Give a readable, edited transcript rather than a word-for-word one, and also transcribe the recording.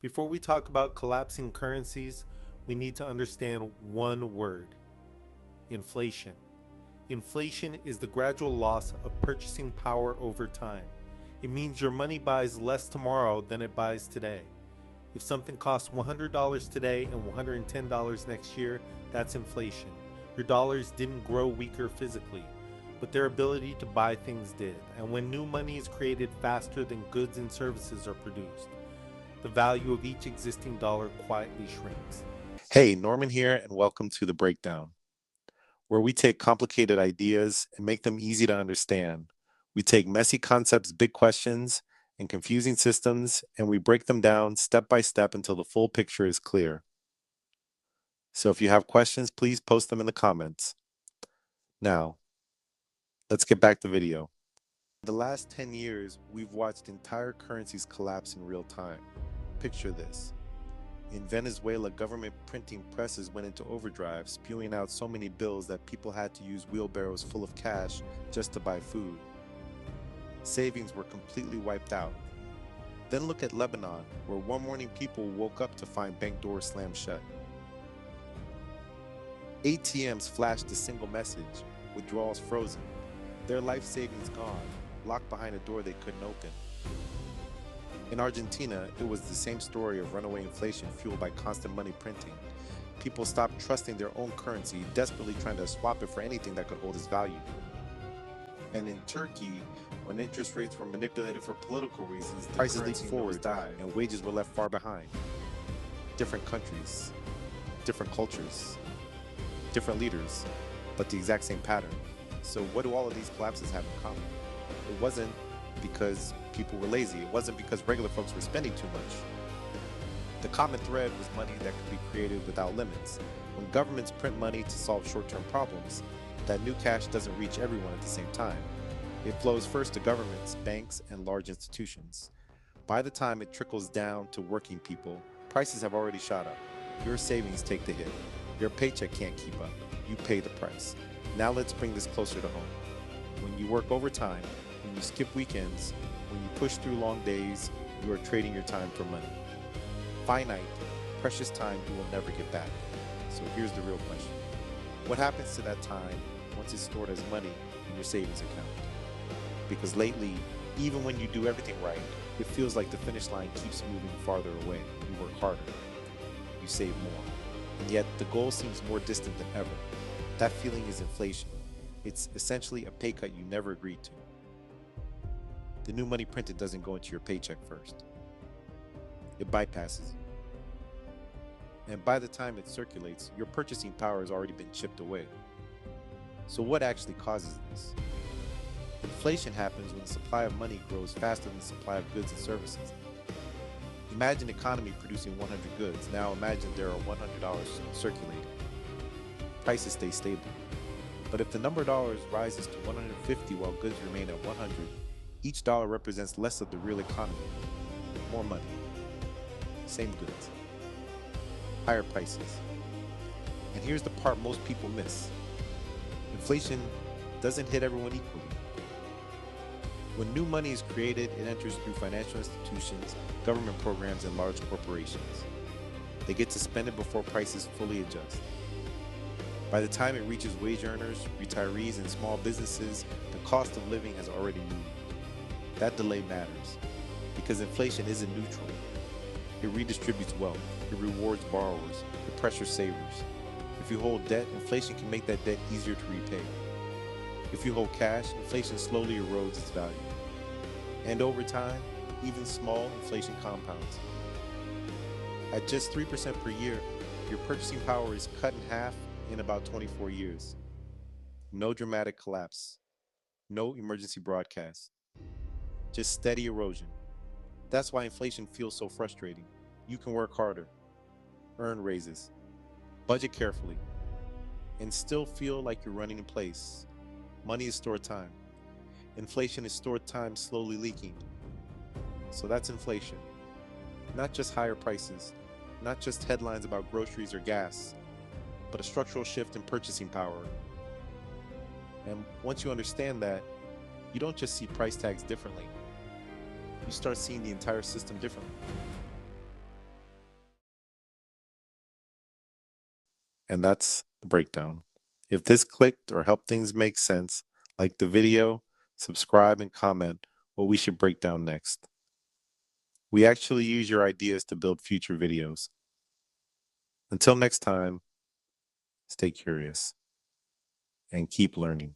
Before we talk about collapsing currencies, we need to understand one word: inflation. Inflation is the gradual loss of purchasing power over time. It means your money buys less tomorrow than it buys today. If something costs $100 today and $110 next year, that's inflation. Your dollars didn't grow weaker physically, but their ability to buy things did. And when new money is created faster than goods and services are produced, the value of each existing dollar quietly shrinks. Hey, Norman here, and welcome to The Breakdown, where we take complicated ideas and make them easy to understand. We take messy concepts, big questions, and confusing systems, and we break them down step by step until the full picture is clear. So if you have questions, please post them in the comments. Now, let's get back to the video. The last 10 years, we've watched entire currencies collapse in real time. Picture this. In Venezuela, government printing presses went into overdrive, spewing out so many bills that people had to use wheelbarrows full of cash just to buy food. Savings were completely wiped out. Then look at Lebanon, where one morning people woke up to find bank doors slammed shut. ATMs flashed a single message: withdrawals frozen. Their life savings gone, locked behind a door they couldn't open. In Argentina, it was the same story of runaway inflation fueled by constant money printing. People stopped trusting their own currency, desperately trying to swap it for anything that could hold its value. And in Turkey, when interest rates were manipulated for political reasons, prices leaped forward and wages were left far behind. Different countries, different cultures, different leaders, but the exact same pattern. So what do all of these collapses have in common? It wasn't because people were lazy. It wasn't because regular folks were spending too much. The common thread was money that could be created without limits. When governments print money to solve short-term problems, that new cash doesn't reach everyone at the same time. It flows first to governments, banks, and large institutions. By the time it trickles down to working people, prices have already shot up. Your savings take the hit. Your paycheck can't keep up. You pay the price. Now let's bring this closer to home. When you work overtime, when you skip weekends, when you push through long days, you are trading your time for money. Finite, precious time you will never get back. So here's the real question. What happens to that time once it's stored as money in your savings account? Because lately, even when you do everything right, it feels like the finish line keeps moving farther away. You work harder, you save more, and yet the goal seems more distant than ever. That feeling is inflation. It's essentially a pay cut you never agreed to. The new money printed doesn't go into your paycheck first. It bypasses you. And by the time it circulates, your purchasing power has already been chipped away. So what actually causes this? Inflation happens when the supply of money grows faster than the supply of goods and services. Imagine an economy producing 100 goods. Now imagine there are $100 circulating. Prices stay stable. But if the number of dollars rises to 150 while goods remain at 100, each dollar represents less of the real economy. More money. Same goods. Higher prices. And here's the part most people miss. Inflation doesn't hit everyone equally. When new money is created, it enters through financial institutions, government programs, and large corporations. They get to spend it before prices fully adjust. By the time it reaches wage earners, retirees, and small businesses, the cost of living has already moved. That delay matters, because inflation isn't neutral. It redistributes wealth, it rewards borrowers, it pressures savers. If you hold debt, inflation can make that debt easier to repay. If you hold cash, inflation slowly erodes its value. And over time, even small inflation compounds. At just 3% per year, your purchasing power is cut in half in about 24 years. No dramatic collapse, no emergency broadcast, just steady erosion. That's why inflation feels so frustrating. You can work harder, earn raises, budget carefully, and still feel like you're running in place. Money is stored time. Inflation is stored time slowly leaking. So that's inflation. Not just higher prices, not just headlines about groceries or gas, but a structural shift in purchasing power. And once you understand that, you don't just see price tags differently. You start seeing the entire system differently. And that's the breakdown. If this clicked or helped things make sense, like the video, subscribe, and comment what we should break down next. We actually use your ideas to build future videos. Until next time, stay curious and keep learning.